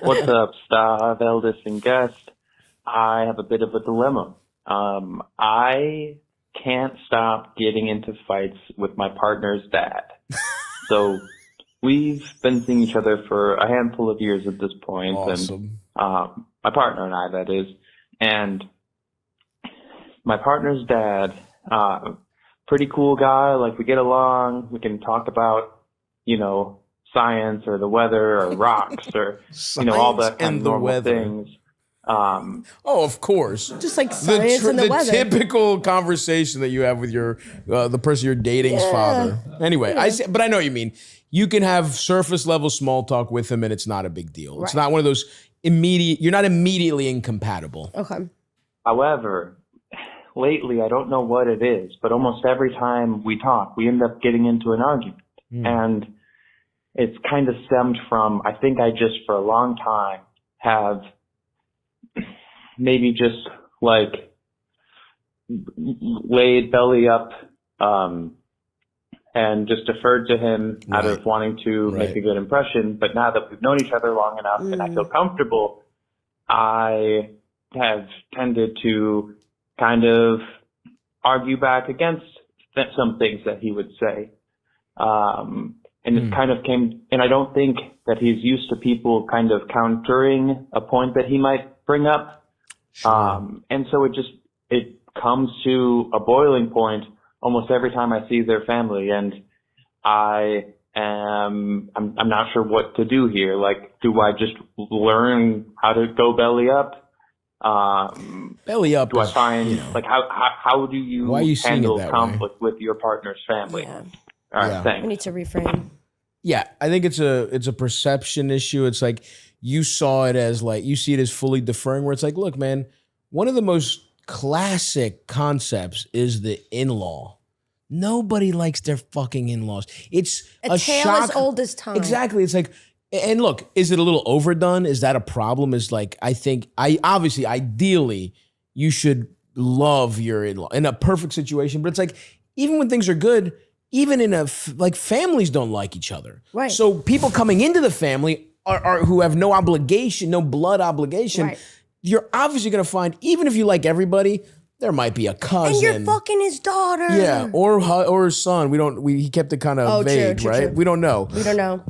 What's up, Stav, eldest and guest? I have a bit of a dilemma. I can't stop getting into fights with my partner's dad. So we've been seeing each other for a handful of years at this point. Awesome. And my partner and I, that is. And my partner's dad, pretty cool guy. Like, we get along. We can talk about, science or the weather or rocks or, all that kind of normal things. Oh, of course. Just like science and the weather. The typical conversation that you have with your the person you're dating's father. Anyway, but I know what you mean. You can have surface level small talk with him and it's not a big deal. It's not one of those you're not immediately incompatible. Okay. However, lately, I don't know what it is, but almost every time we talk, we end up getting into an argument. And it's kind of stemmed from, I think I just for a long time have maybe just like laid belly up and just deferred to him out of wanting to make a good impression. But now that we've known each other long enough and I feel comfortable, I have tended to kind of argue back against some things that he would say. And it kind of and I don't think that he's used to people kind of countering a point that he might bring up. And so it comes to a boiling point almost every time I see their family, and I'm not sure what to do here. Like, do I just learn how to go belly up? Belly up. Do I find how do you handle conflict with your partner's family? Yeah. All right, thanks. We need to reframe. Yeah, I think it's a perception issue. It's like you see it as fully deferring, where it's like, look, man, one of the most classic concepts is the in-law. Nobody likes their fucking in-laws. It's a tale shock. as old as time. Exactly. It's like, and look, is it a little overdone? Is that a problem? Ideally, you should love your in-law in a perfect situation. But it's like, even when things are good, even in families don't like each other. Right. So people coming into the family are who have no obligation, no blood obligation. Right. You're obviously going to find, even if you like everybody, there might be a cousin. And you're fucking his daughter. Yeah, or his son. He kept it kind of vague, true, right? True. We don't know. We don't know.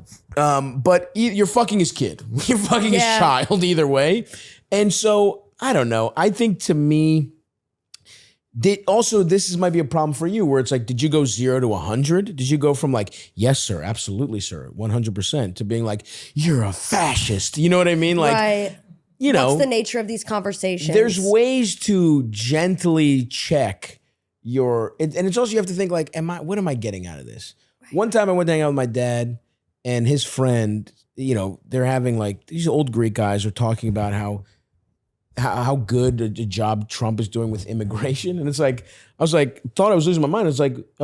But you're fucking his kid. You're fucking his child either way. And so, I don't know. I think to me, this might be a problem for you, where it's like, did you go 0 to 100? Did you go from like, yes, sir, absolutely, sir, 100%, to being like, you're a fascist? You know what I mean? Like, right. What's the nature of these conversations? There's ways to gently check and it's also, you have to think like, what am I getting out of this? Right. One time I went to hang out with my dad and his friend, they're having like, these old Greek guys are talking about how good a job Trump is doing with immigration. And it's like, I was losing my mind. I was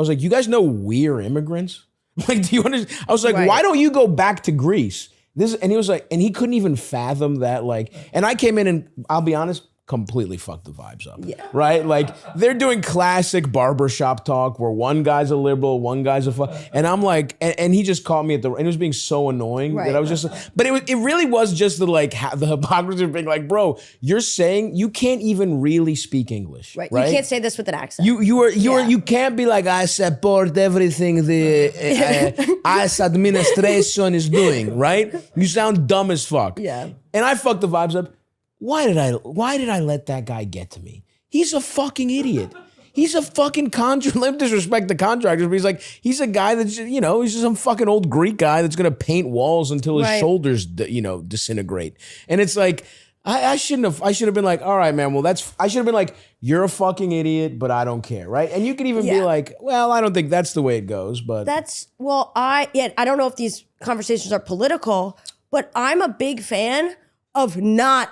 like, you guys know we're immigrants? Like, do you understand? I was like, why don't you go back to Greece? And he was like, and he couldn't even fathom that, and I came in and, I'll be honest, completely fucked the vibes up. Yeah. Right? Like, they're doing classic barbershop talk where one guy's a liberal, one guy's and I'm like, and he just caught me and it was being so annoying that I was just, but it really was just the hypocrisy of being like, bro, you're saying you can't even really speak English. Right. You can't say this with an accent. You can't be like, I support everything the ICE administration is doing, right? You sound dumb as fuck. Yeah. And I fucked the vibes up. Why did I let that guy get to me? He's a fucking idiot. He's a fucking contractor. Let him disrespect the contractors, but he's a guy that's, he's just some fucking old Greek guy that's going to paint walls until his shoulders, disintegrate. And it's like, I should have been like, all right, man, I should have been like, you're a fucking idiot, but I don't care, right? And you could even be like, well, I don't think that's the way it goes, but. I don't know if these conversations are political, but I'm a big fan of not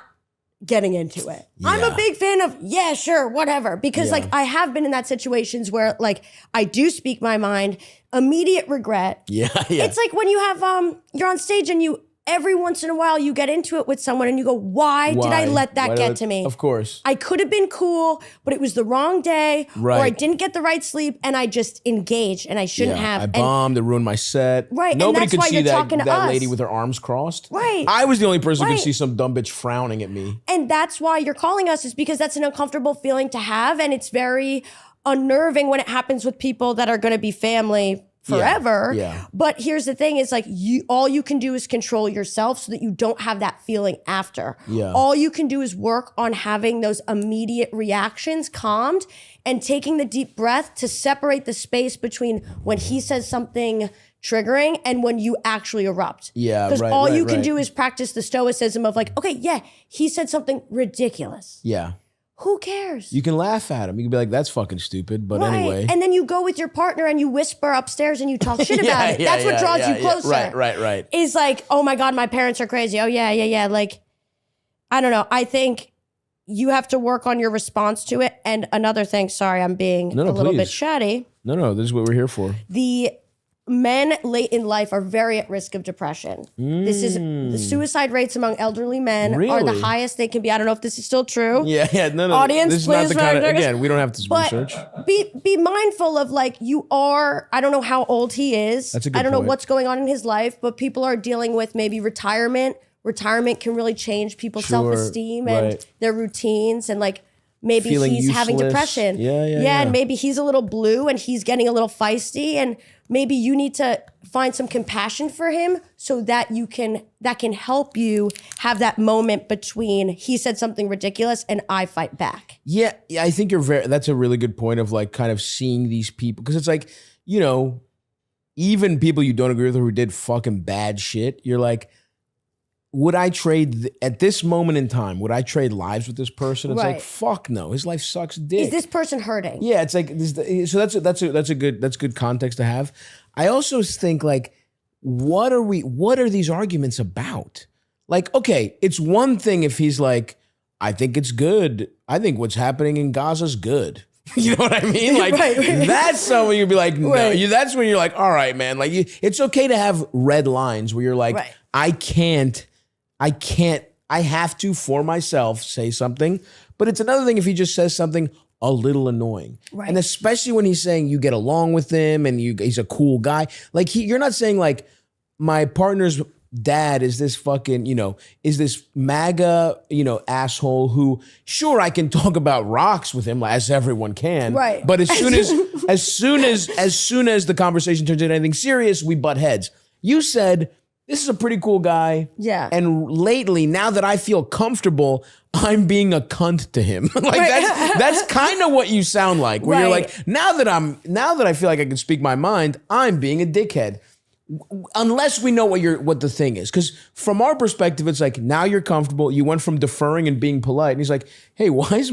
getting into it. Yeah. I'm a big fan of, sure, whatever. Because I have been in that situations where I do speak my mind, immediate regret. Yeah. It's like when you have, you're on stage and you every once in a while you get into it with someone and you go, why did I let that get to me? Of course. I could have been cool, but it was the wrong day, or I didn't get the right sleep, and I just engaged, and I shouldn't have. I bombed, it ruined my set. Right, Nobody and that's could why see you're that talking to us. lady with her arms crossed. Right. I was the only person who could Right. see some dumb bitch frowning at me. And that's why you're calling us, is because that's an uncomfortable feeling to have, and it's very unnerving when it happens with people that are going to be family forever. Yeah. But here's the thing, is like all you can do is control yourself so that you don't have that feeling after. Yeah. All you can do is work on having those immediate reactions calmed and taking the deep breath to separate the space between when he says something triggering and when you actually erupt. Yeah, Because right, all right, you can right. do is practice the stoicism of like, okay, yeah, he said something ridiculous. Yeah. Who cares? You can laugh at him. You can be like, that's fucking stupid. But Right. anyway. And then you go with your partner and you whisper upstairs and you talk shit about it. That's what draws you closer. Right. Is like, oh my God, my parents are crazy. Oh yeah. Like, I don't know. I think you have to work on your response to it. And another thing, sorry, I'm being a little bit chatty. No, this is what we're here for. The men late in life are very at risk of depression. This is the suicide rates among elderly men are the Really? highest they can be. I don't know if this is still true. Yeah, no. Audience, this is not please the kind of, fact check us. again, we don't have to But research. be mindful of like you are. I don't know how old he is. That's a good I don't know point. what's going on in his life, but people are dealing with maybe retirement. Retirement can really change people's Sure, self-esteem and right. their routines, and like maybe Feeling he's having useless. depression. Yeah. And maybe he's a little blue and he's getting a little feisty, and maybe you need to find some compassion for him so that that can help you have that moment between he said something ridiculous and I fight back. Yeah, I think that's a really good point of like kind of seeing these people. Because it's like, you know, even people you don't agree with who did fucking bad shit, you're like, would I trade at this moment in time? Would I trade lives with this person? It's like, fuck no. His life sucks dick. Is this person hurting? Yeah, it's like so that's good context to have. I also think like, what are these arguments about? Like, okay, it's one thing if he's like, I think it's good. I think what's happening in Gaza's good. You know what I mean? Like Right. that's something you'd be like, no. Right. That's when you're like, all right, man. Like it's okay to have red lines where you're like, Right. I have to, for myself, say something. But it's another thing if he just says something a little annoying. Right. And especially when he's saying you get along with him and he's a cool guy. Like you're not saying like, my partner's dad is this fucking, is this MAGA, asshole who, sure, I can talk about rocks with him as everyone can. Right. But as soon as the conversation turns into anything serious, we butt heads. You said, this is a pretty cool guy. Yeah. And lately, now that I feel comfortable, I'm being a cunt to him. Like that's kind of what you sound like. Where you're like, now that I feel like I can speak my mind, I'm being a dickhead. Unless we know what the thing is. Because from our perspective, it's like, now you're comfortable. You went from deferring and being polite. And he's like, hey, why is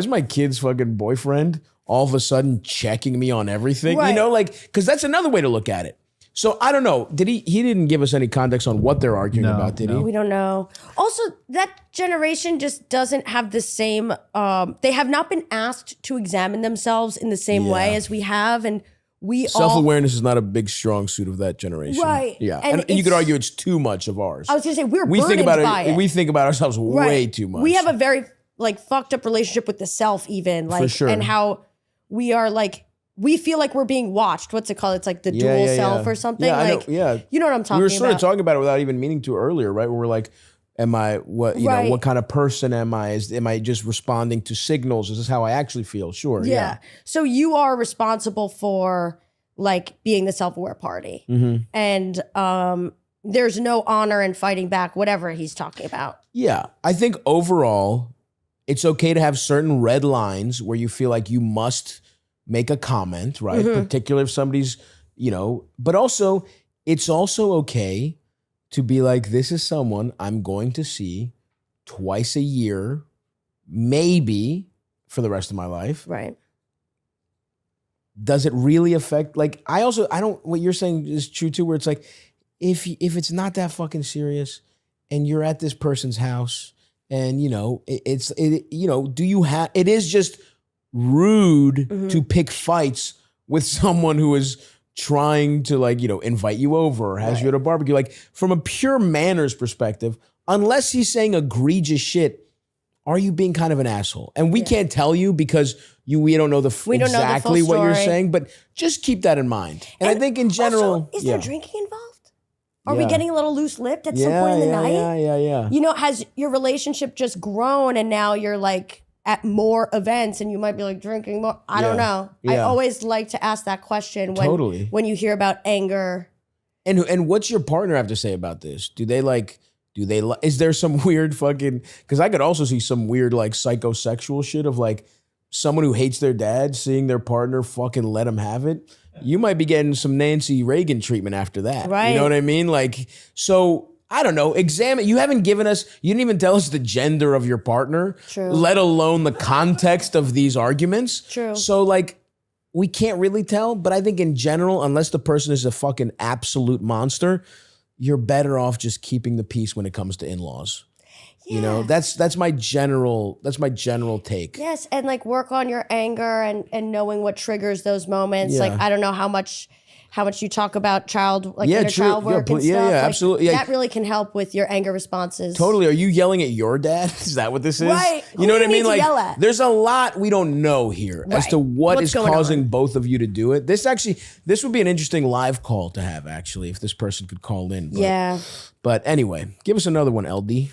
my kid's fucking boyfriend all of a sudden checking me on everything? Right. Because that's another way to look at it. So I don't know. He didn't give us any context on what they're arguing about, did he? We don't know. Also, that generation just doesn't have the same, they have not been asked to examine themselves in the same way as we have. And we Self-awareness is not a big strong suit of that generation. Right. Yeah. And And you could argue it's too much of ours. I was going to say, we're we think burdened about by it. We think about ourselves way Right. too much. We have a very like fucked up relationship with the self even. Like, sure. and how we are like, we feel like we're being watched. What's it called? It's like the dual self or something. Yeah, like, I know. Yeah. You know what I'm talking about. We were sort of talking about it without even meaning to earlier, right? Where we're like, am I what kind of person am I? Am I just responding to signals? Is this how I actually feel? Sure. Yeah. So you are responsible for like being the self-aware party. Mm-hmm. And there's no honor in fighting back, whatever he's talking about. Yeah. I think overall, it's okay to have certain red lines where you feel like you must make a comment, right? Mm-hmm. Particularly if somebody's, but also it's also okay to be like, this is someone I'm going to see twice a year, maybe for the rest of my life. Right. Does it really affect, like, what you're saying is true too, where it's like, if it's not that fucking serious and you're at this person's house and, it is just rude to pick fights with someone who is trying to like, invite you over or has you at a barbecue. Like from a pure manners perspective, unless he's saying egregious shit, are you being kind of an asshole? And we can't tell you because we don't know exactly what you're saying, but just keep that in mind. And I think in general, also, is there drinking involved? Are we getting a little loose-lipped at some point in the night? Yeah. Has your relationship just grown and now you're like at more events and you might be like drinking more? I don't know. I always like to ask that question when you hear about anger. And what's your partner have to say about this? Is there some weird fucking, because I could also see some weird like psychosexual shit of like someone who hates their dad seeing their partner fucking let him have it. You might be getting some Nancy Reagan treatment after that. Right. You know what I mean? Like, so I don't know. You didn't even tell us the gender of your partner. True. Let alone the context of these arguments. True. So like, we can't really tell, but I think in general, unless the person is a fucking absolute monster, you're better off just keeping the peace when it comes to in-laws. Yeah. That's my general take. Yes, and like work on your anger and knowing what triggers those moments. Yeah. Like I don't know how much you talk about inner child work and stuff. Yeah, like, absolutely. That really can help with your anger responses. Totally. Are you yelling at your dad? Is that what this is? Right. You know what I mean? Like yell at? There's a lot we don't know here as to what is causing both of you to do it. This would be an interesting live call to have actually if this person could call in. But anyway, give us another one, LD.